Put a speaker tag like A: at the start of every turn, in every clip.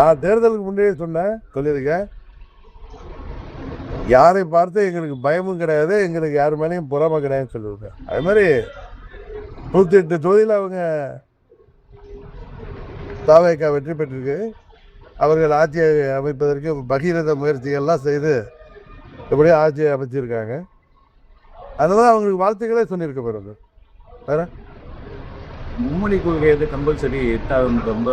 A: நான் தேர்தலுக்கு முன்னே சொல்லியிருக்கேன், யாரை பார்த்து எங்களுக்கு பயமும் கிடையாது, எங்களுக்கு யார் மேலேயும் பொறாமை கிடையாதுன்னு சொல்லியிருக்கேன். அது மாதிரி 108 தொகுதியில் அவங்க தாவேகா வெற்றி பெற்றிருக்கு. அவர்கள் ஆட்சியை அமைப்பதற்கு பகீரத முயற்சிகள்லாம் செய்து எப்படியோ ஆட்சியை அமைச்சிருக்காங்க. அதனால அவங்களுக்கு வாழ்த்துக்களே சொல்லியிருக்க பிறகு வேற
B: மும்மொழி கொள்கை வந்து கம்பல்சரி ரொம்ப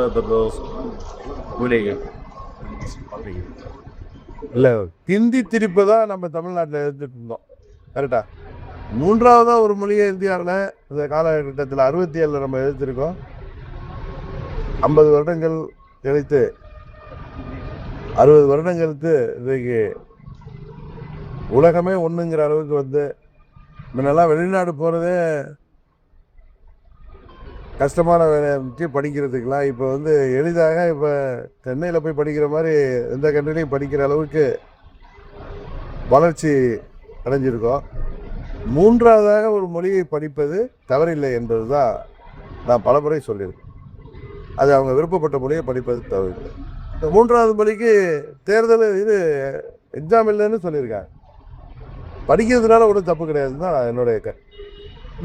A: இல்லை. ஹிந்தி திரிப்பு தான் நம்ம தமிழ்நாட்டில் எழுதிட்டு இருந்தோம். கரெக்டா? மூன்றாவதாக ஒரு மொழியை இந்தியாவில் இந்த காலகட்டத்தில் 67 நம்ம எழுதியிருக்கோம். 50 வருடங்கள் கழித்து 60 வருடம் கழித்து இன்றைக்கு உலகமே ஒன்றுங்கிற அளவுக்கு வந்து முன்னெல்லாம் வெளிநாடு போகிறதே கஷ்டமான வேலையை படிக்கிறதுக்கெலாம் இப்போ வந்து எளிதாக இப்போ சென்னையில் போய் படிக்கிற மாதிரி எந்த கண்ட்ரிலையும் படிக்கிற அளவுக்கு வளர்ச்சி அடைஞ்சிருக்கோம். மூன்றாவதாக ஒரு மொழியை படிப்பது தவறில்லை என்பது தான் நான் பலமுறை சொல்லியிருக்கேன். அது அவங்க விருப்பப்பட்ட மொழியை படிப்பது தவறில்லை. இந்த மூன்றாவது மொழிக்கு தேர்தல் இது எக்ஸாம் இல்லைன்னு சொல்லியிருக்காங்க. படிக்கிறதுனால ஒன்றும் தப்பு கிடையாதுன்னு தான் என்னுடைய கருத்து.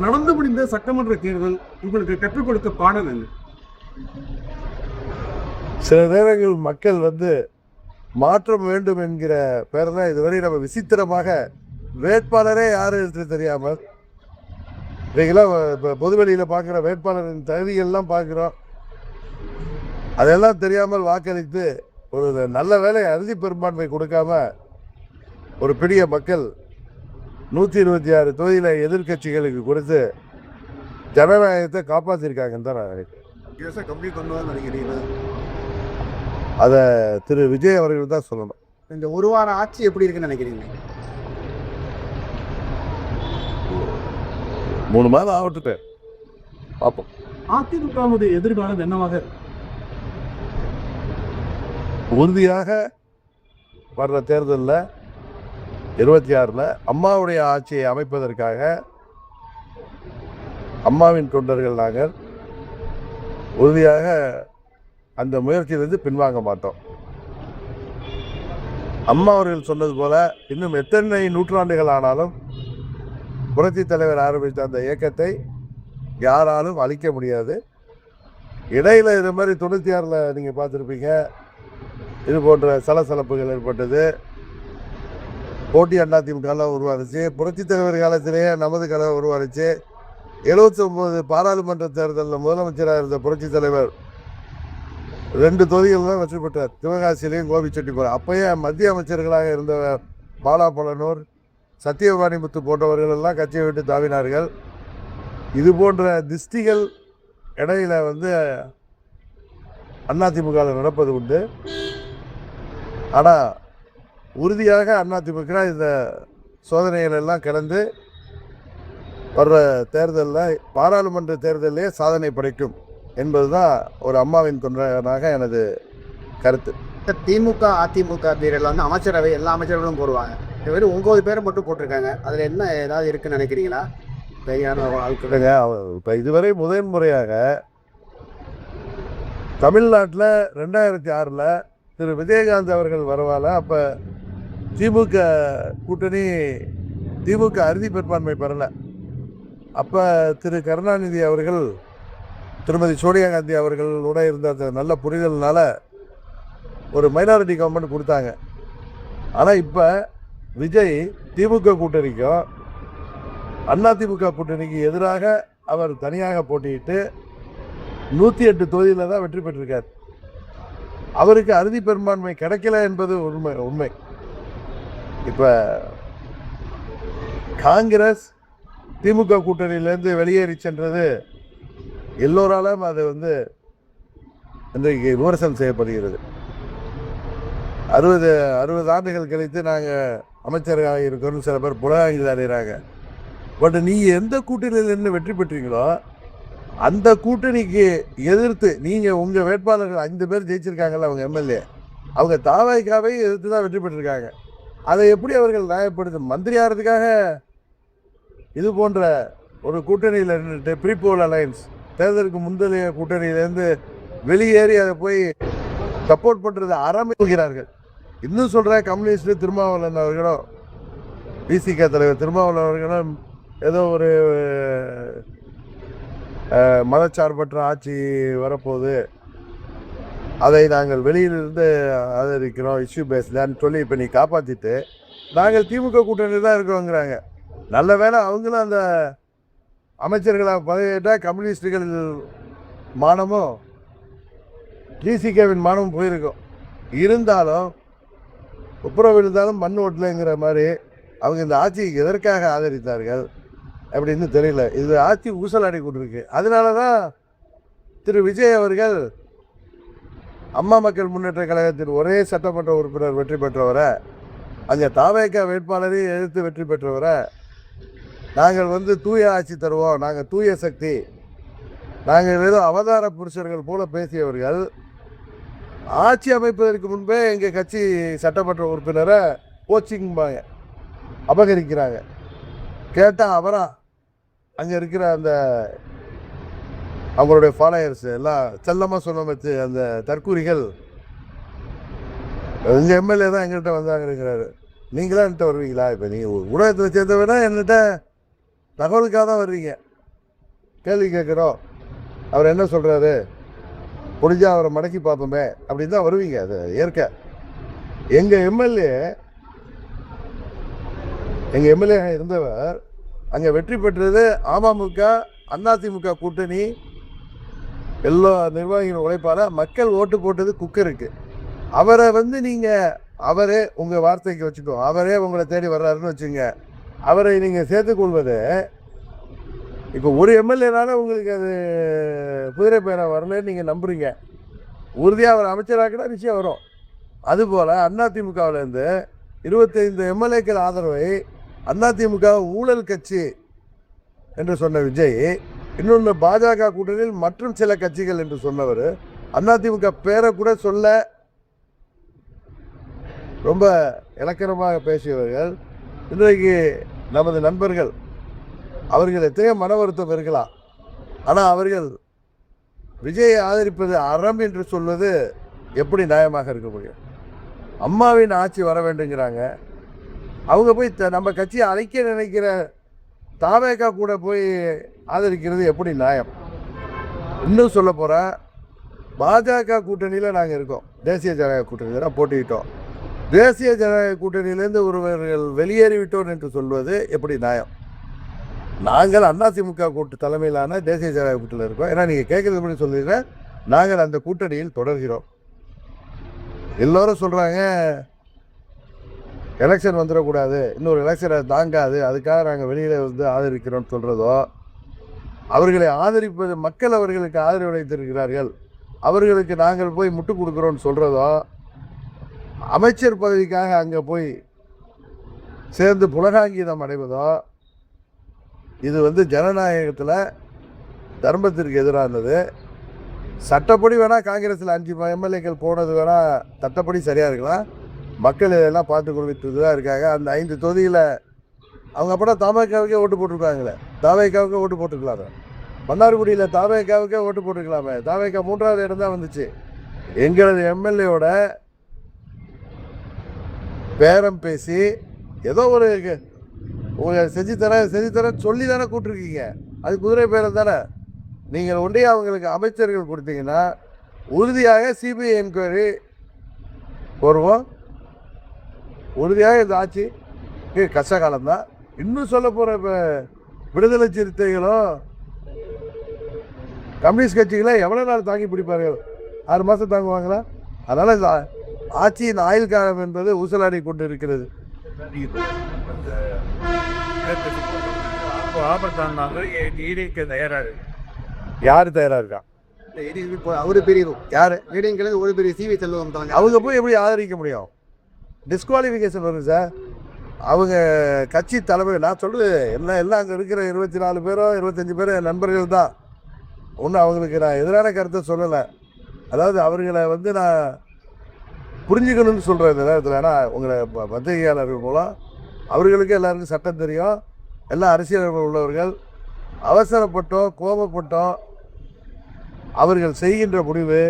C: நடந்து முடிந்த சட்டமன்ற தேர்தல் உங்களுக்கு கற்றுக் கொடுத்த பாடம் என்ன?
A: சில நேரங்கள் மக்கள் வந்து மாற்றம் வேண்டும் என்கிற பேர் தான் இதுவரை நம்ம விசித்திரமாக வேட்பாளரே யார் என்று தெரியாமல் இன்றைக்கெல்லாம் இப்போ பொதுவெளியில் பார்க்குற வேட்பாளரின் தகுதிகள்லாம் பார்க்குறோம். அதெல்லாம் தெரியாமல் வாக்களித்து ஒரு நல்ல வேலை அறுதி பெரும்பான்மை கொடுக்காம ஒரு பெரிய மக்கள் 126 தொகுதியில் எதிர்கட்சிகளுக்கு கொடுத்து ஜனநாயகத்தை காப்பாற்றிருக்காங்கன்னு தான் நான் நினைக்கிறேன்.
C: கம்பி கொண்டு வந்து நினைக்கிறீங்க.
A: அதை திரு விஜய் அவர்கள் தான் சொல்லணும்.
C: இந்த ஒரு வார ஆட்சி எப்படி இருக்குன்னு நினைக்கிறீங்க?
A: 3 மாதம் ஆகட்டு பார்ப்போம்.
C: அதிமுக எதிர்காலம் என்னவாக
A: உறுதியாக வர்ற தேர்தலில் 26 அம்மாவுடைய ஆட்சியை அமைப்பதற்காக அம்மாவின் தொண்டர்கள் நாங்கள் உறுதியாக அந்த முயற்சியிலிருந்து பின்வாங்க மாட்டோம். அம்மா அவர்கள் சொன்னது போல இன்னும் எத்தனை நூற்றாண்டுகள் ஆனாலும் புரட்சி தலைவர் ஆரம்பித்த அந்த இயக்கத்தை யாராலும் அழிக்க முடியாது. இடையில இது மாதிரி 96 நீங்கள் பார்த்துருப்பீங்க, இது போன்ற சலசலப்புகள் ஏற்பட்டது. போட்டி அதிமுகலாம் உருவானுச்சு. புரட்சி தலைவர் காலத்திலேயே நமது கழகம் உருவானுச்சு. 79 பாராளுமன்ற தேர்தலில் முதலமைச்சராக இருந்த புரட்சி தலைவர் 2 தொகுதிகள் தான் வெற்றி பெற்றார். சிவகாசியிலையும் கோபிச்செட்டிப்பாளையம். அப்பயே மத்திய அமைச்சர்களாக இருந்த பாலா பழனூர், சத்தியவாணி முத்து போன்றவர்கள் எல்லாம் கட்சியை விட்டு தாவினார்கள். இது போன்ற திஷ்டிகள் இடையில வந்து அதிமுகவில் நடப்பது உண்டு. ஆனால் உறுதியாக அதிமுக இந்த சோதனைகள் எல்லாம் கடந்து வர்ற தேர்தலில் பாராளுமன்ற தேர்தலே சாதனை படைக்கும் என்பது தான் ஒரு அம்மாவின் தொண்டனாக எனது கருத்து.
C: திமுக அதிமுக பேரில் வந்து அமைச்சரவை எல்லா அமைச்சர்களும் போடுவாங்க. வெறும் 9 பேரை மட்டும் போட்டிருக்காங்க. அதில் என்ன ஏதாவது இருக்குன்னு நினைக்கிறீங்களா? சரியான
A: ஆட்களுங்க. இப்போ இதுவரை முதன்முறையாக தமிழ்நாட்டில் 2006 திரு விஜயகாந்த் அவர்கள் வரவால அப்போ திமுக கூட்டணி திமுக அறுதி பெரும்பான்மை பெறலை. அப்போ திரு கருணாநிதி அவர்கள் திருமதி சோனியா காந்தி அவர்களோட இருந்த அந்த நல்ல புரிதல்னால ஒரு மைனாரிட்டி கவர்மெண்ட் கொடுத்தாங்க. ஆனால் இப்போ விஜய் திமுக கூட்டணிக்கும் அதிமுக கூட்டணிக்கு எதிராக அவர் தனியாக போட்டியிட்டு 108 தொகுதியில் தான் வெற்றி பெற்றிருக்கார். அவருக்கு அறுதி பெரும்பான்மை கிடைக்கல என்பது உண்மை. இப்போ காங்கிரஸ் திமுக கூட்டணியிலேருந்து வெளியேறி சென்றது எல்லோராலும் அது வந்து இன்றைக்கு விமர்சனம் செய்யப்படுகிறது. 60 ஆண்டுகள் கழித்து நாங்கள் அமைச்சராக இருக்கோம்னு சில பேர் புலகாங்கிதம் அடைகிறாங்க. பட் நீங்கள் எந்த கூட்டணியில் நின்று வெற்றி பெற்றீங்களோ அந்த கூட்டணிக்கு எதிர்த்து நீங்கள் உங்கள் வேட்பாளர்கள் 5 பேர் ஜெயிச்சிருக்காங்கல்ல, அவங்க எம்எல்ஏ, அவங்க தாவேகாவை எதிர்த்து தான் வெற்றி பெற்றிருக்காங்க. அதை எப்படி அவர்கள் நியாயப்படுத்தும்? மந்திரி ஆகிறதுக்காக இது போன்ற ஒரு கூட்டணியில் நின்றுட்டு ப்ரீபோல் அலையன்ஸ் தேர்தலுக்கு முந்தைய கூட்டணியிலேருந்து வெளியேறி அதை போய் சப்போர்ட் பண்ணுறது ஆரம்பிக்கிறார்கள். இன்னும் சொல்கிற கம்யூனிஸ்ட் திருமாவளவன் அவர்களும் விசிக தலைவர் திருமாவளவன் அவர்களும் ஏதோ ஒரு மதச்சார்பற்ற ஆட்சி வரப்போகுது, அதை நாங்கள் வெளியிலிருந்து ஆதரிக்கிறோம், இஷ்யூ பேஸ்லான்னு சொல்லி இப்போ நீ காப்பாற்றிட்டு நாங்கள் திமுக கூட்டணி தான் இருக்கிறோங்கிறாங்க. நல்ல வேளை அவங்களும் அந்த அமைச்சர்களாக பதவியேற்றால் கம்யூனிஸ்டுகள் மானமும் டிசிகேவின் மானமும் போயிருக்கும். இருந்தாலும் உப்புரவு இருந்தாலும் மண் ஓட்டலைங்கிற மாதிரி அவங்க இந்த ஆட்சியை எதற்காக ஆதரித்தார்கள் அப்படின்னு தெரியல. இது ஆட்சி ஊசலாடி கொண்டிருக்கு. அதனால தான் திரு விஜய் அவர்கள் அம்மா மக்கள் முன்னேற்ற கழகத்தின் ஒரே சட்டமன்ற உறுப்பினர் வெற்றி பெற்றவரை, அங்கே தாவேக வேட்பாளரையும் எதிர்த்து வெற்றி பெற்றவரை, நாங்கள் தூய ஆட்சி தருவோம், நாங்கள் தூய சக்தி, நாங்கள் ஏதோ அவதார புருஷர்கள் போல பேசியவர்கள் ஆட்சி அமைப்பதற்கு முன்பே எங்கள் கட்சி சட்டமன்ற உறுப்பினரை கோச்சிங்பாங்க, அபகரிக்கிறாங்க. கேட்டால் அவரா அங்கே இருக்கிற அந்த அவங்களுடைய ஃபாலோயர்ஸ் எல்லாம் செல்லமாக சொன்ன வச்சு அந்த தற்கூரிகள் எங்கள் எம்எல்ஏ தான் எங்கள்கிட்ட வந்தாங்கிறாரு. நீங்களாம் என்கிட்ட வருவீங்களா? இப்போ நீங்கள் ஊடகத்தில் சேர்ந்தவனா என்கிட்ட தகவலுக்காக தான் வர்றீங்க, கேள்வி கேட்குறோம், அவர் என்ன சொல்கிறாரு, முடிஞ்சா அவரை மடக்கி பார்ப்போமே அப்படின்னு தான் வருவீங்க. அது ஏற்க எங்கள் எம்எல்ஏ இருந்தவர் அங்கே வெற்றி பெற்றது அமமுக அதிமுக கூட்டணி எல்லா நிர்வாகிகள் உழைப்பால் மக்கள் ஓட்டு போட்டது குக்கருக்கு. அவரை நீங்கள் அவரே உங்கள் வார்த்தைக்கு வச்சுக்கோ, அவரே உங்களை தேடி வர்றாருன்னு வச்சுங்க, அவரை நீங்கள் சேர்த்துக்கொள்வது இப்போ ஒரு எம்எல்ஏனால உங்களுக்கு அது குதிரை பேரை வரலன்னு நீங்கள் நம்புறீங்க. உறுதியாக அவர் அமைச்சராக்கினா நிச்சயம் வரும். அதுபோல் அதிமுகவிலேருந்து 25 எம்எல்ஏக்கள் ஆதரவை அதிமுக ஊழல் கட்சி என்று சொன்ன விஜய், இன்னொன்று பாஜக கூட்டணியில் மற்றும் சில கட்சிகள் என்று சொன்னவர், அதிமுக பேரை கூட சொல்ல ரொம்ப இலக்கணமாக பேசியவர்கள் இன்றைக்கு நமது நண்பர்கள். அவர்கள் எத்தனையோ மன வருத்தம் இருக்கலாம், ஆனால் அவர்கள் விஜயை ஆதரிப்பது அறம் என்று சொல்வது எப்படி நியாயமாக இருக்க முடியும்? அம்மாவின் ஆட்சி வர வேண்டுங்கிறாங்க, அவங்க போய் நம்ம கட்சியை அழைக்க நினைக்கிற தாவேகா கூட போய் ஆதரிக்கிறது எப்படி நியாயம்? இன்னும் சொல்ல போகிறேன், பாஜக கூட்டணியில் நாங்கள் இருக்கோம், தேசிய ஜனநாயக கூட்டணியில் தான் போட்டிக்கிட்டோம். தேசிய ஜனநாயக கூட்டணியிலேருந்து ஒருவர்கள் வெளியேறிவிட்டோம் என்று சொல்வது எப்படி நியாயம்? நாங்கள் அதிமுக கூட்டு தலைமையிலான தேசிய ஜனநாயக கூட்டணியில் இருக்கோம். ஏன்னா நீங்கள் கேட்குறது எப்படி சொல்லிடுறேன், நாங்கள் அந்த கூட்டணியில் தொடர்கிறோம். எல்லோரும் சொல்கிறாங்க எலெக்ஷன் வந்துடக்கூடாது, இன்னொரு எலெக்ஷனை தாங்காது, அதுக்காக நாங்கள் வெளியில் ஆதரிக்கிறோம்னு சொல்கிறதோ, அவர்களை ஆதரிப்பது மக்கள் அவர்களுக்கு ஆதரவு அளித்திருக்கிறார்கள், அவர்களுக்கு நாங்கள் போய் முட்டு கொடுக்குறோன்னு சொல்கிறதோ, அமைச்சர் பதவிக்காக அங்கே போய் சேர்ந்து புலகாங்கீதம் அடைவதோ, இது ஜனநாயகத்தில் தர்மத்திற்கு எதிரானது. சட்டப்படி வேணால் காங்கிரஸில் 5 எம்எல்ஏக்கள் போனது வேணால் சட்டப்படி சரியாக இருக்கலாம், மக்கள் இதெல்லாம் பார்த்து கொண்டுட்டு தான் இருக்காங்க. அந்த 5 தொகுதியில் அவங்க அப்போ தாவேகாவுக்கே ஓட்டு போட்டிருக்காங்களே, தாவேகாவுக்கே ஓட்டு போட்டுருக்கலாமே, மன்னார்குடியில் தாவேகாவுக்கே ஓட்டு போட்டுருக்கலாமே, தாவேகா 3வது இடம் தான் வந்துச்சு. எங்களது எம்எல்ஏவோட பேரம் பேசி ஏதோ ஒரு செஞ்சு தரேன் சொல்லி தானே கூப்பிட்ருக்கீங்க, அது குதிரை பேரம் தானே. நீங்கள் ஒன்றே அவங்களுக்கு அமைச்சர்கள் கொடுத்தீங்கன்னா உறுதியாக சிபிஐ என்கொயரி வருவோம், உறுதியாக இந்த ஆட்சி கஷ்ட காலம்தான். இன்னும் சொல்ல போகிற இப்போ விடுதலை சிறுத்தைகளும் கம்யூனிஸ்ட் கட்சிகளை எவ்வளோ நாள் தாங்கி பிடிப்பார்கள்? 6 மாதம் தாங்குவாங்களா? அதனால் இந்த ஆட்சியின் ஆயுள் காலம் என்பது ஊசலாடி கொண்டு இருக்கிறது. யாரு தயாரா இருக்கா?
C: அவரு பெரிய யாரு மீடியங்கள் ஒரு பெரிய சிவி செல்வம் தாங்க,
A: அவங்க போய் எப்படி ஆதரிக்க முடியும்? டிஸ்குவாலிஃபிகேஷன் வரும் சார். அவங்க கட்சி தலைமை, நான் சொல்றது எல்லாம் அங்கே இருக்கிற 24 பேரோ 25 பேரோ என் நண்பர்கள் தான். ஒன்றும் அவங்களுக்கு நான் எதிரான கருத்தை சொல்லலை. அதாவது அவர்களை நான் புரிஞ்சுக்கணும்னு சொல்கிறேன் இந்த நேரத்தில். ஏன்னா உங்களை பத்திரிகையாளர்கள் மூலம் அவர்களுக்கு எல்லாருக்கும் சட்டம் தெரியும், எல்லாம் அரசியல் உள்ளவர்கள். அவசரப்பட்டோம் கோபப்பட்டோம் அவர்கள் செய்கின்ற முடிவு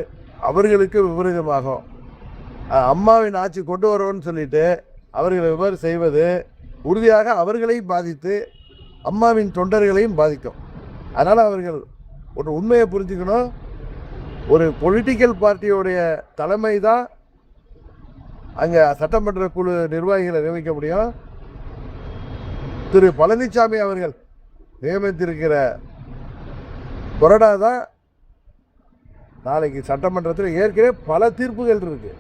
A: அவர்களுக்கு விபரீதமாகும். அம்மாவின் ஆட்சி கொண்டு வரோன்னு சொல்லிட்டு அவர்கள் இவ்வாறு செய்வது உறுதியாக அவர்களையும் பாதித்து அம்மாவின் தொண்டர்களையும் பாதிக்கும். அதனால் அவர்கள் ஒரு உண்மையை புரிஞ்சுக்கணும். ஒரு பொலிட்டிக்கல் பார்ட்டியோடைய தலைமை தான் அங்கே சட்டமன்ற குழு நிர்வாகிகளை நியமிக்க முடியும். திரு பழனிசாமி அவர்கள் நியமித்திருக்கிற கொறடா தான் நாளைக்கு சட்டமன்றத்தில் ஏற்கனவே பல தீர்ப்புகள் இருக்கு.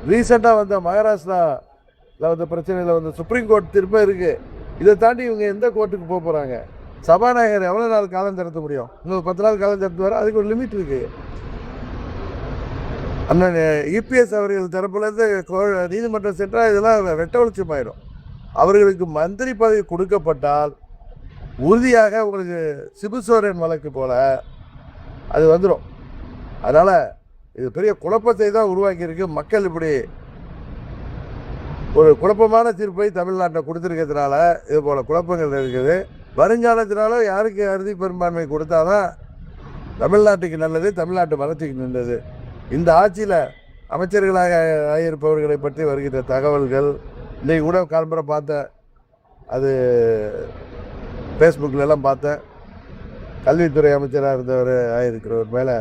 A: ரீசெண்டாக வந்த மகாராஷ்டிராவில் வந்த பிரச்சனையில் வந்து சுப்ரீம் கோர்ட் தீர்ப்பு இருக்கு. இதை தாண்டி இவங்க எந்த கோர்ட்டுக்கு போக போகிறாங்க? சபாநாயகர் எவ்வளோ நாள் காலம் திறத்த முடியும்? இன்னும் 10 நாள் காலம் திறத்து வர அதுக்கு ஒரு லிமிட் இருக்கு. அண்ணன் இபிஎஸ் அவர்கள் தரப்புலேருந்து நீதிமன்றம் சென்றால் இதெல்லாம் வெட்ட வெளிச்சமாயிடும். அவர்களுக்கு மந்திரி பதவி கொடுக்கப்பட்டால் உறுதியாக உங்களுக்கு சிபுசோரன் வழக்கு போல அது வந்துடும். அதனால் இது பெரிய குழப்பத்தை தான் உருவாக்கியிருக்கு. மக்கள் இப்படி ஒரு குழப்பமான தீர்ப்பை தமிழ்நாட்டில் கொடுத்துருக்கிறதுனால இது போல் குழப்பங்கள் இருக்குது. வருங்காலத்தினால யாருக்கு அறுதி பெரும்பான்மை கொடுத்தாதான் தமிழ்நாட்டுக்கு நல்லது, தமிழ்நாட்டு வளர்ச்சிக்கு நல்லது. இந்த ஆட்சியில் அமைச்சர்களாக ஆகியிருப்பவர்களை பற்றி வருகின்ற தகவல்கள் இன்றைக்கு கூட காலம்புரை பார்த்தேன், அது ஃபேஸ்புக்கிலலாம் பார்த்தேன். கல்வித்துறை அமைச்சராக இருந்தவர் ஆகியிருக்கிறவர் மேலே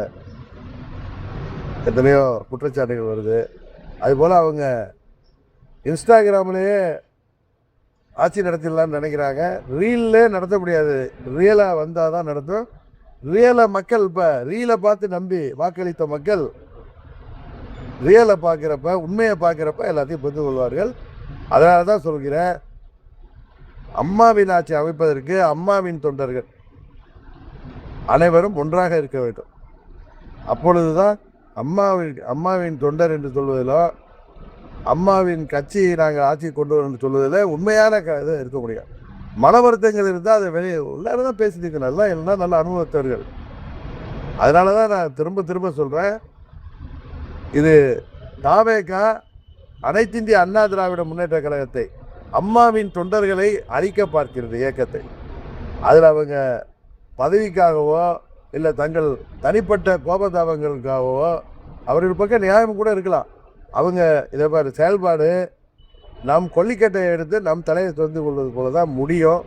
A: எத்தனையோ குற்றச்சாட்டுகள் வருது. அதுபோல் அவங்க இன்ஸ்டாகிராம்லேயே ஆட்சி நடத்திடலான்னு நினைக்கிறாங்க. ரீல்லே நடத்த முடியாது. ரியலாக வந்தால் தான் நடத்தும். ரியலை மக்கள் இப்போ ரீலை பார்த்து நம்பி வாக்களித்த மக்கள் ரியலை பார்க்குறப்ப, உண்மையை பார்க்குறப்ப எல்லாத்தையும் புரிந்து கொள்வார்கள். அதனால தான் சொல்கிறேன், அம்மாவின் ஆட்சி அமைப்பதற்கு அம்மாவின் தொண்டர்கள் அனைவரும் ஒன்றாக இருக்க வேண்டும். அப்பொழுது தான் அம்மாவின் தொண்டர் என்று சொல்வதிலோ, அம்மாவின் கட்சியை நாங்கள் ஆட்சி கொண்டு வரோம் என்று சொல்வதில் உண்மையான இது இருக்க முடியாது. மன வருத்தங்கள் இருந்தால் அதை வெளியே எல்லாரும் தான் பேசிட்டு நல்லா எல்லாம் நல்ல அனுபவத்தவர்கள். அதனால தான் நான் திரும்ப திரும்ப சொல்கிறேன், இது தாவேகா அனைத்திந்திய அண்ணா திராவிட முன்னேற்ற கழகத்தை, அம்மாவின் தொண்டர்களை அழிக்க பார்க்கிறது இயக்கத்தை. அதில் அவங்க பதவிக்காகவோ இல்லை தங்கள் தனிப்பட்ட கோபதாபங்களுக்காகவோ அவர்கள் பக்கம் நியாயம் கூட இருக்கலாம். அவங்க இதை மாதிரி செயல்பாடு நம் கொல்லிக்கட்டையை எடுத்து நம் தலையை தொந்து கொள்வது போல தான் முடியும்.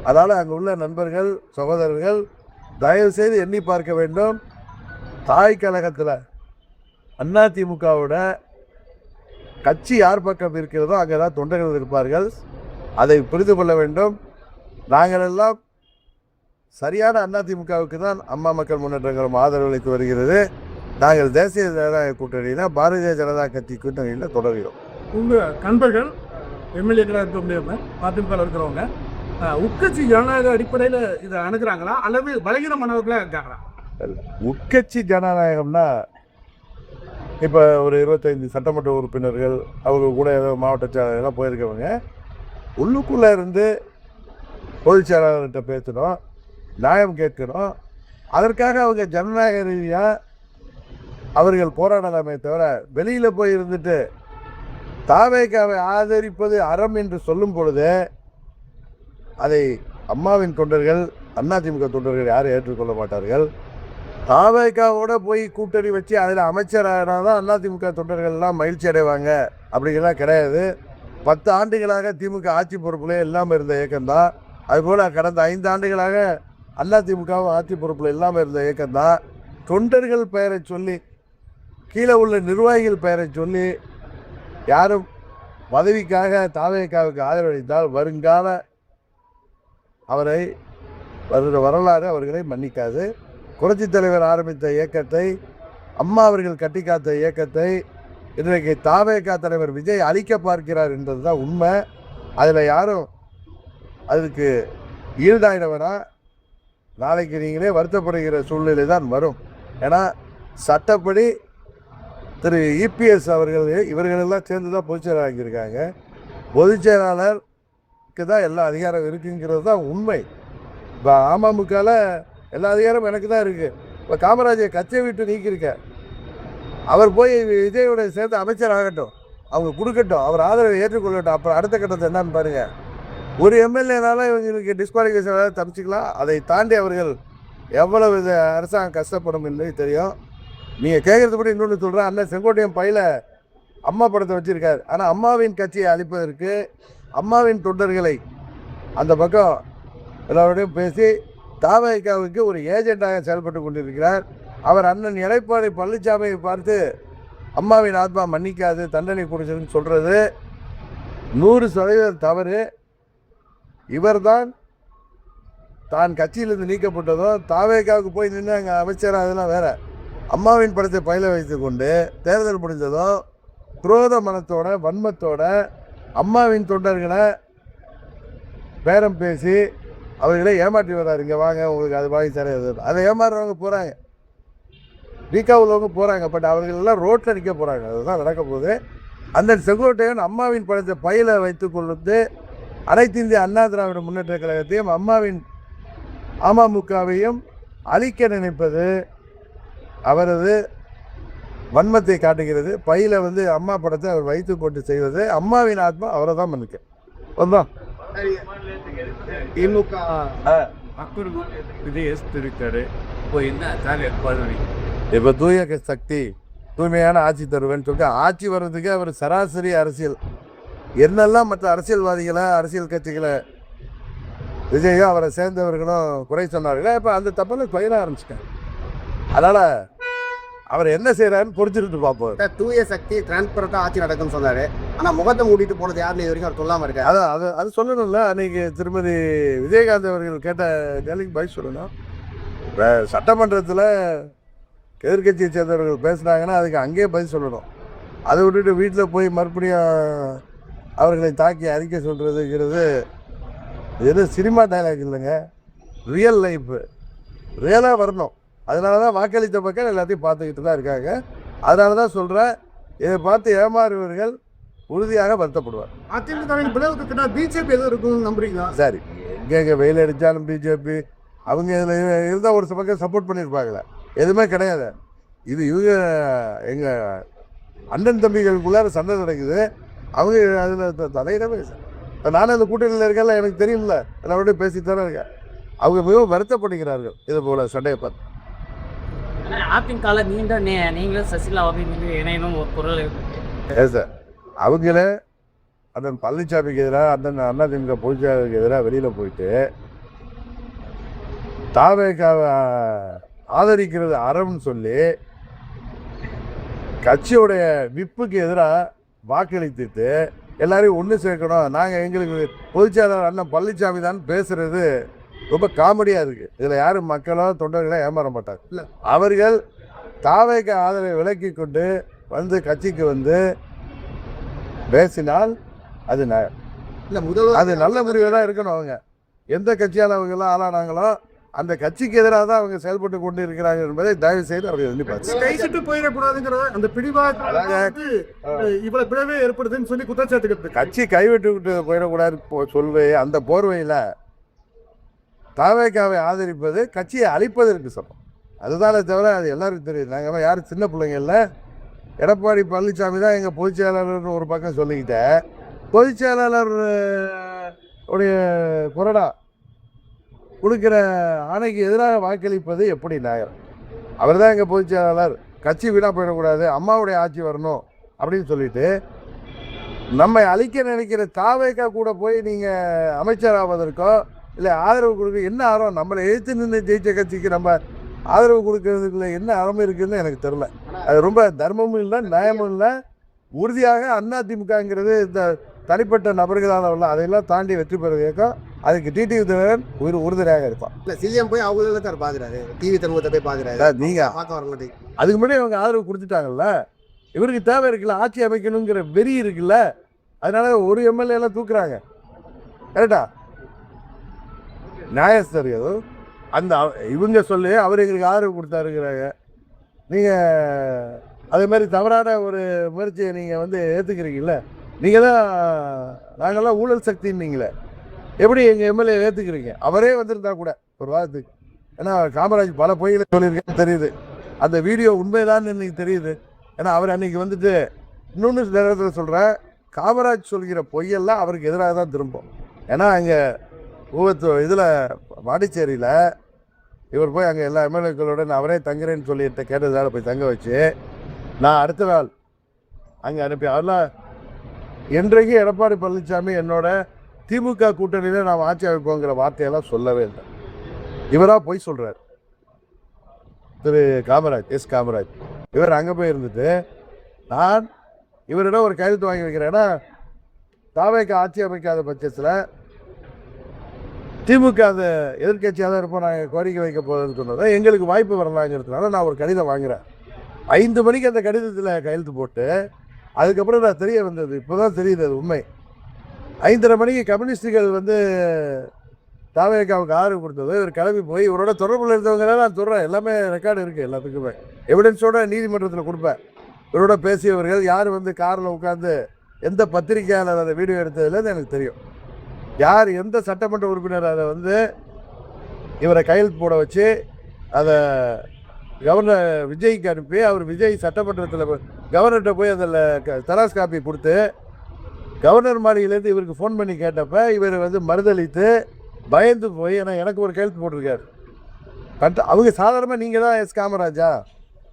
A: அதனால் அங்கே உள்ள நண்பர்கள், சகோதரர்கள் தயவுசெய்து எண்ணி பார்க்க வேண்டும். தாய் கழகத்தில் அதிமுகவோட கட்சி யார் பக்கம் இருக்கிறதோ அங்கே தான் தொண்டர்கள் இருப்பார்கள். அதை புரிந்து கொள்ள வேண்டும். நாங்கள் எல்லாம் சரியான அதிமுகவுக்கு தான் அம்மா மக்கள் முன்னேற்ற கழகம் ஆதரவு அளித்து வருகிறது. நாங்கள் தேசிய ஜனநாயக கூட்டணியில் பாரதிய ஜனதா கட்சி கூட்டணியில் தொடர்கிறோம்.
D: உங்கள் நண்பர்கள் எம்எல்ஏக்களாக இருக்க முடியாமல் அதிமுக இருக்கிறவங்க உட்கட்சி ஜனநாயக அடிப்படையில் இதை அணுகிறாங்களா அல்லது பலகீனமானவர்களாக இருக்காங்களா?
A: உட்கட்சி ஜனநாயகம்னா இப்போ ஒரு 25 சட்டமன்ற உறுப்பினர்கள் அவங்க கூட ஏதோ மாவட்ட செயலாளர்களாக போயிருக்கவங்க உள்ளுக்குள்ளே இருந்து பொதுச் செயலாளர்கிட்ட பேசணும், நியாயம் கேட்கணும். அதற்காக அவங்க ஜனநாயக ரீதியாக அவர்கள் போராடலாமே தவிர வெளியில் போய் இருந்துட்டு தாவேகாவை ஆதரிப்பது அறம் என்று சொல்லும் பொழுது அதை அம்மாவின் தொண்டர்கள், அதிமுக தொண்டர்கள் யாரும் ஏற்றுக்கொள்ள மாட்டார்கள். தாவேகாவோட போய் கூட்டணி வச்சு அதில் அமைச்சராக தான் அதிமுக தொண்டர்கள்லாம் மகிழ்ச்சி அடைவாங்க அப்படிங்கிறலாம் கிடையாது. 10 ஆண்டுகளாக திமுக ஆட்சி பொறுப்பில் இல்லாமல் இருந்த இயக்கம்தான். அதுபோல் கடந்த 5 ஆண்டுகளாக அதிமுகவும் ஆட்சி பொறுப்பில் இல்லாமல் இருந்த இயக்கம்தான். தொண்டர்கள் பெயரை சொல்லி, கீழே உள்ள நிர்வாகிகள் பெயரை சொல்லி யாரும் பதவிக்காக தாவேகாவுக்கு ஆதரவளித்தால் வருங்கால அவரை வரலாறு அவர்களை மன்னிக்காது. புரட்சித் தலைவர் ஆரம்பித்த இயக்கத்தை, அம்மா அவர்கள் கட்டி காத்த இயக்கத்தை இன்றைக்கு தாவேகா தலைவர் விஜய் அழிக்க பார்க்கிறார் என்பது தான் உண்மை. அதில் யாரும் அதுக்கு ஈல்டாயிடவனா நாளைக்கு நீங்களே வருத்தப்படுகிற சூழ்நிலை தான் வரும். ஏன்னா சட்டப்படி திரு இபிஎஸ் அவர்கள் இவர்களெல்லாம் சேர்ந்து தான் பொதுச் செயலாளர் ஆகியிருக்காங்க. பொதுச் செயலாளருக்கு தான் எல்லா அதிகாரம் இருக்குங்கிறது தான் உண்மை. இப்போ அமமுகவில் எல்லா அதிகாரமும் எனக்கு தான் இருக்குது. இப்போ காமராஜை கட்சியை விட்டு நீக்கியிருக்க, அவர் போய் விஜயோட சேர்ந்து அமைச்சர் ஆகட்டும், அவங்க கொடுக்கட்டும், அவர் ஆதரவை ஏற்றுக்கொள்ளட்டும். அப்புறம் அடுத்த கட்டத்தை என்னன்னு பாருங்கள். ஒரு எம்எல்ஏனால இவங்களுக்கு டிஸ்குவாலிஃபிகேஷன் தப்பிச்சிக்கலாம். அதை தாண்டி அவர்கள் எவ்வளவு அரசாங்கம் கஷ்டப்படும் என்பது தெரியும். நீங்கள் கேட்குறதுபடி இன்னொன்று சொல்கிறேன். அண்ணன் செங்கோட்டையன் பையில அம்மா படத்தை வச்சுருக்காரு. ஆனால் அம்மாவின் கட்சியை அழிப்பதற்கு அம்மாவின் தொண்டர்களை அந்த பக்கம் எல்லாரோடையும் பேசி தாவேகாவுக்கு ஒரு ஏஜெண்டாக செயல்பட்டு கொண்டிருக்கிறார். அவர் அண்ணன் எடப்பாடி பழனிசாமியை பார்த்து அம்மாவின் ஆத்மா மன்னிக்காது, தண்டனை கொடுத்ததுன்னு சொல்கிறது 100% தவறு. இவர்தான் தான் கட்சியிலிருந்து நீக்கப்பட்டதும் தாவேகாவுக்கு போய் நின்று அங்கே அமைச்சர், அதெல்லாம் வேற. அம்மாவின் படத்தை பயில வைத்து கொண்டு தேர்தல் முடிஞ்சதும் குரோத மனத்தோட வன்மத்தோட அம்மாவின் தொண்டர்களை பேரம் பேசி அவர்களை ஏமாற்றி வர்றாரு. இங்கே வாங்க, உங்களுக்கு அது வாங்கி தரது, அதை ஏமாறுறவங்க போகிறாங்க, வீக்காக உள்ளவங்க போகிறாங்க. பட் அவர்கள் எல்லாம் ரோட்டில் நிற்க போகிறாங்க. அதுதான் நடக்க போகுது. அந்த செங்கோட்டையன் அம்மாவின் படத்தை பையில வைத்து கொண்டு அனைத்து இந்திய அண்ணா திராவிட முன்னேற்ற கழகத்தையும் அம்மாவின் அமமுகவையும் அழிக்க நினைப்பது அவரது வன்மத்தை காட்டுகிறது. பையில அம்மா படத்தை அவர் வைத்து கொண்டு செய்வது அம்மாவின் ஆத்மா அவரை தான் மன்னிக்க வந்தோம்.
C: திமுக
B: மக்கள் இது எதிர்த்திருக்காரு. இப்போ என்ன பதவி?
A: இப்போ தூய சக்தி தூய்மையான ஆட்சி தருவேன்னு சொல்லிட்டு ஆட்சி வர்றதுக்கு அவர் சராசரி அரசியல் என்னெல்லாம் மற்ற அரசியல்வாதிகளை அரசியல் கட்சிகளை விஜயும் அவரை சேர்ந்தவர்களும் குறை சொன்னார்களே, இப்போ அந்த தப்பில் பயிர ஆரம்பிச்சிட்டாங்க. அதனால் அவர் என்ன செய்கிறாருன்னு பொறுத்திருந்து பார்ப்போம்.
C: தூய சக்தி டிரான்ஸ்பரண்டா ஆட்சி நடக்கும்னு சொன்னாரு. ஆனா முகத்தை மூடிட்டு போனது யாருன்னு இது வரைக்கும் அவர் சொல்லாம இருக்காரு.
A: அதான் அது சொல்லணும்ல. அன்னைக்கு திருமதி விஜயகாந்த் அவர்கள் கேட்ட கேள்விக்கு பதில் சொல்லணும். இப்போ சட்டமன்றத்தில் எதிர்கட்சியை சேர்ந்தவர்கள் பேசுனாங்கன்னா அதுக்கு அங்கேயே பதில் சொல்லணும். அதை விட்டுட்டு வீட்டில் போய் மறுபடியும் அவர்களை தாக்கி அறிக்கை சொல்கிறதுங்கிறது இது சினிமா டைலாக் இல்லைங்க, ரியல் லைஃப். ரியலாக வரணும். அதனால தான் வாக்களித்த மக்கள் எல்லாத்தையும் பார்த்துக்கிட்டு தான் இருக்காங்க. அதனால தான் சொல்கிறேன், இதை பார்த்து ஏமாறுவர்கள் உறுதியாக வருத்தப்படுவார்.
D: அதிமுகவின் பிளவுக்கு பிஜேபி எதுவும் இருக்குன்னு நம்புறீங்களா?
A: சரி, இங்கே வெயில் அடித்தாலும் பிஜேபி அவங்க இதில் இருந்தால் ஒரு பக்கம் சப்போர்ட் பண்ணியிருப்பாங்களே, எதுவுமே கிடையாது. இது இவங்க எங்கள் அண்ணன் தம்பிகளுக்குள்ளார சண்டை நடக்குது. அவங்க அதில் தலையிடவே நானும் அந்த கூட்டணியில் இருக்கல, எனக்கு தெரியல, என்னோட பேசித்தானே இருக்கேன். அவங்க மிகவும் வருத்தப்படுகிறார்கள் இது போல சண்டையை பார்த்து.
E: அதிமுக நீங்களும் சசிகலாவும் இணையணும் ஒரு குரல்
A: சார், அவங்களே அண்ணன் பழனிசாமிக்கு எதிராக அண்ணன் அதிமுக பொதுச்செயலாளருக்கு எதிராக வெளியில் போயிட்டு தாவேகாவை ஆதரிக்கிறது அறம்னு சொல்லி கட்சியோடைய விப்புக்கு எதிராக வாக்களித்துட்டு எல்லாரையும் ஒன்று சேர்க்கணும், நாங்கள் எங்களுக்கு பொதுச்செயலாளர் அண்ணன் பழனிசாமி தான் பேசுறது ரொம்ப காமெடியாக இருக்குது. இதில் யாரும் மக்களோ தொண்டர்களோ ஏமாற மாட்டாங்க. இல்லை, அவர்கள் தாவேக ஆதரவை விலக்கி கொண்டு கட்சிக்கு பேசினால் அது
C: இல்லை முதல்வர்
A: அது நல்ல முடிவு தான் இருக்கணும். அவங்க எந்த கட்சியால் அவங்கெல்லாம் ஆளானாங்களோ அந்த கட்சிக்கு எதிராக தான் அவங்க செயல்பட்டு கொண்டு இருக்கிறாங்க என்பதை தயவு செய்து அவர்கள் எண்ணி பார்த்து
D: கைசிட்டு போயிடக்கூடாதுங்கிற அந்த பிடிவாத இவ்வளவு பிளவே ஏற்படுதுன்னு சொல்லி குற்றச்சாட்டு.
A: கட்சி கைவிட்டு விட்டு போயிடக்கூடாது சொல்வே அந்த போர்வையில் தாவேகாவை ஆதரிப்பது கட்சியை அழிப்பதற்கு சமம். அதுதானே தவிர அது எல்லாருக்கும் தெரியுது. நாங்கள் யாரும் சின்ன பிள்ளைங்க இல்லை. எடப்பாடி பழனிசாமி தான் எங்கள் பொதுச்செயலாளர்னு ஒரு பக்கம் சொல்லிக்கிட்டேன். பொதுச்செயலாளர் உடைய கொறடா கொடுக்குற ஆணைக்கு எதிராக வாக்களிப்பது எப்படி நியாயம்? அவர் தான் எங்கள் பொதுச்செயலாளர், கட்சி வீணாக போயிடக்கூடாது, அம்மாவுடைய ஆட்சி வரணும் அப்படின்னு சொல்லிட்டு நம்மை அழிக்க நினைக்கிற தாவேகா கூட போய் நீங்கள் அமைச்சர் ஆவதற்கோ இல்லை ஆதரவு கொடுக்க என்ன ஆர்வம்? நம்மளை எழுத்து நின்று ஜெயிச்ச கட்சிக்கு நம்ம ஆதரவு கொடுக்கறதுக்குள்ள என்ன அறமை இருக்குதுன்னு எனக்கு தெரில. அது ரொம்ப தர்மமும் இல்லை, நியாயமும் இல்லை. உறுதியாக அதிமுகங்கிறது இந்த தனிப்பட்ட நபர்களால் உள்ள அதையெல்லாம் தாண்டி வெற்றி பெற கேட்கும். அதுக்கு டிடிவி தினகரன் உறுதுணையாக இருப்பான்.
C: இல்லை, சிஎம் போய் அவங்க தான் பார்க்குறாரு, டிவி தருவத்தை போய் பார்க்குறாரு.
A: நீங்கள்
C: பார்க்க வர மாட்டேங்க.
A: அதுக்கு முன்னாடி அவங்க ஆதரவு கொடுத்துட்டாங்கல்ல. இவருக்கு தேவை இருக்குல்ல, ஆட்சி அமைக்கணுங்கிற வெறி இருக்குல்ல, அதனால ஒரு எம்எல்ஏலாம் தூக்குறாங்க. கரெக்டா? நியாயஸ்தர் ஏதோ அந்த இவங்க சொல்லி அவர் எங்களுக்கு ஆதரவு கொடுத்தாருங்கிறாங்க. நீங்கள் அதே மாதிரி தவறான ஒரு முயற்சியை நீங்கள் ஏற்றுக்கிறீங்கள. நீங்கள் தான் நாங்கள்லாம் ஊழல் சக்தின்னீங்களே, எப்படி எங்கள் எம்எல்ஏ ஏற்றுக்கிறீங்க? அவரே வந்திருந்தா கூட ஒரு வாரத்துக்கு. ஏன்னா காமராஜ் பல பொய்களை சொல்லியிருக்கேன்னு தெரியுது. அந்த வீடியோ உண்மைதான் இன்னைக்கு தெரியுது. ஏன்னா அவர் அன்றைக்கி இன்னொன்று நேரத்தில் சொல்கிறேன், காமராஜ் சொல்கிற பொய்யெல்லாம் அவருக்கு எதிராக தான் திரும்பும். ஏன்னா அங்கே இதில் பாண்டிச்சேரியில் இவர் போய் அங்கே எல்லா எம்எல்ஏக்களோட நான் அவரே தங்குறேன்னு சொல்லிட்டு கேட்டதால் போய் தங்க வச்சு நான் அடுத்த நாள் அங்கே அனுப்பி அதெல்லாம் என்றைக்கு எடப்பாடி பழனிசாமி என்னோட திமுக கூட்டணியில் நாம் ஆட்சி அமைப்போங்கிற வார்த்தையெல்லாம் சொல்லவே இல்லை. இவராக போய் சொல்கிறார். திரு காமராஜ், எஸ் காமராஜ், இவர் அங்கே போய் இருந்துட்டு நான் இவரிடம் ஒரு கையெழுத்து வாங்கி வைக்கிறேன். ஏன்னா தாவேக்கு ஆட்சி அமைக்காத பட்சத்தில் திமுக அந்த எதிர்கட்சியாக தான் இருப்போம், நாங்கள் கோரிக்கை வைக்க போகிறதுன்னு சொன்னதை எங்களுக்கு வாய்ப்பு வரலாங்கிறதுனால நான் ஒரு கடிதம் வாங்குகிறேன். 5 மணிக்கு அந்த கடிதத்தில் கையெழுத்து போட்டு அதுக்கப்புறம் நான் தெரிய வந்தது, இப்போ தான் தெரியுது அது உண்மை. 5:30 மணிக்கு கம்யூனிஸ்டுகள் தாவேக்காவுக்கு ஆதரவு கொடுத்தது. இவர் கிளம்பி போய் இவரோட தொடர்பில் இருந்தவங்க நான் சொல்கிறேன், எல்லாமே ரெக்கார்டு இருக்குது, எல்லாத்துக்குமே எவிடன்ஸோட நீதிமன்றத்தில் கொடுப்பேன். இவரோட பேசியவர்கள் யார் காரில் உட்காந்து எந்த பத்திரிகையாளர் அதை வீடியோ எடுத்ததுலேருந்து எனக்கு தெரியும். யார் எந்த சட்டமன்ற உறுப்பினர் அதை இவரை கையெழுத்து போட வச்சு அதை கவர்னர் விஜய்க்கு அனுப்பி அவர் விஜய் சட்டமன்றத்தில் கவர்னர்கிட்ட போய் அதில் தராஸ் காப்பி கொடுத்து கவர்னர் மாளிகையிலேருந்து இவருக்கு ஃபோன் பண்ணி கேட்டப்போ இவர் மறுதளித்து பயந்து போய் ஏன்னா எனக்கு ஒரு கையெழுத்து போட்டிருக்காரு. அவங்க சாதாரணமாக நீங்கள் தான் எஸ் காமராஜா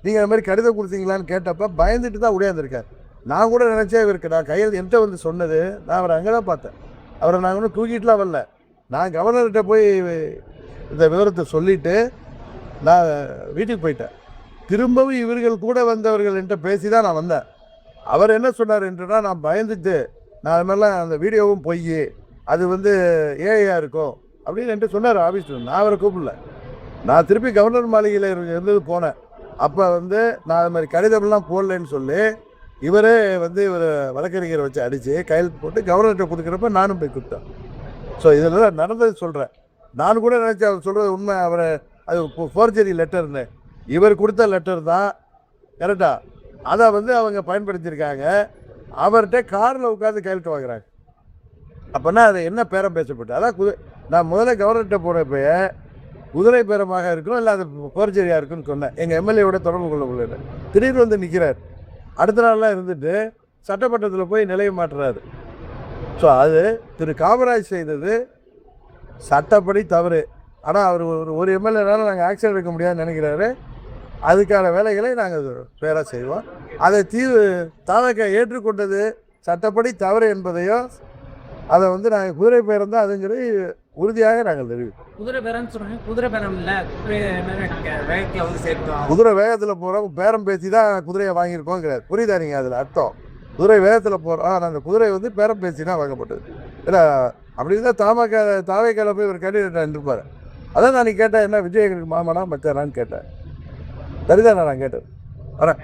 A: நீங்கள் அது மாதிரி கடிதம் கொடுத்தீங்களான்னு கேட்டப்போ பயந்துட்டு தான் உடையாந்துருக்கார். நான் கூட நினச்சேன் இவருக்கு நான் கையெழுத்து என்கிட்ட சொன்னது, நான் அவரை அங்கே தான் பார்த்தேன். அவரை நாங்கள் ஒன்றும் தூக்கிட்டுலாம் வரல. நான் கவர்னர்கிட்ட போய் இந்த விவரத்தை சொல்லிவிட்டு நான் வீட்டுக்கு போயிட்டேன். திரும்பவும் இவர்கள் கூட வந்தவர்கள் என்கிட்ட பேசி தான் நான் வந்தேன். அவர் என்ன சொன்னார் என்றுனா, நான் பயந்துட்டு நான் அது மாதிரிலாம் அந்த வீடியோவும் போய் அது ஏஐயாக இருக்கும் அப்படின்னு என்கிட்ட சொன்னார் ஆஃபீஸில். நான் அவரை கூப்பிடல, நான் திருப்பி கவர்னர் மாளிகையில் இருந்தது போனேன். அப்போ நான் அது மாதிரி கடிதம்லாம் போடலன்னு சொல்லி இவரே இவர் வழக்கறிஞரை வச்சு அடித்து கையெழுத்து போட்டு கவர்னர்கிட்ட கொடுக்குறப்ப நானும் போய் கொடுத்தேன். ஸோ இதில் தான் நடந்தது சொல்கிறேன். நான் கூட நினச்சேன் அவர் சொல்கிறது உண்மை, அவரை அது ஃபோர்ஜரி லெட்டர்னு. இவர் கொடுத்த லெட்டர் தான் கரெக்டாக அதை அவங்க பயன்படுத்தியிருக்காங்க. அவர்கிட்ட காரில் உட்காந்து கையெழுத்து வாங்குறாங்க. அப்போனா அது என்ன பேரம் பேசப்பட்டு அதான் நான் முதல்ல கவர்னர்கிட்ட போனப்போ குதிரை பேரமாக இருக்கும் இல்லை அது ஃபோர்ஜரியாக இருக்குன்னு சொன்னேன். எங்கள் எம்எல்ஏவோட தொடர்பு கொள்ள முடியல. திடீர்னு நிற்கிறார். அடுத்த நாள்லாம் இருந்துட்டு சட்டமன்றத்தில் போய் நிலையை மாற்றுறாரு. ஸோ அது திரு காமராஜ் செய்தது சட்டப்படி தவறு. ஆனால் அவர் ஒரு எம்எல்ஏனால நாங்கள் ஆக்ஷன் எடுக்க முடியாதுன்னு நினைக்கிறாரு. அதுக்கான வேலைகளை நாங்கள் பேராக செய்வோம். அதை தாவேக்கா ஏற்றுக்கொண்டது சட்டப்படி தவறு என்பதையும் அதை நாங்கள் குதிரை பேரம் தான் அதுங்கிறது உறுதியாக நாங்கள் தெரிவிப்போம்.
E: குதிரை பேரம்னு சொல்கிறாங்க, குதிரை பேரம் இல்லை, வேகத்தில் சேர்த்தோம்.
A: குதிரை வேகத்தில் போகிறோம், பேரம் பேசி தான் குதிரையை வாங்கியிருக்கோங்கிறார். புரியுதா நீங்கள் அதில் அர்த்தம்? குதிரை வேகத்தில் போகிறோம், அந்த குதிரை பேரம் பேசி தான் வாங்கப்பட்டது. ஏன்னா அப்படி இருந்தால் தாவேக்கால போய் ஒரு கேண்டிடேட் இருப்பார். அதான் நான் கேட்டேன், என்ன விஜய் எங்களுக்கு மாமனா மச்சானான்னு கேட்டேன். சரிதான் நான் கேட்டேன். வரேன்.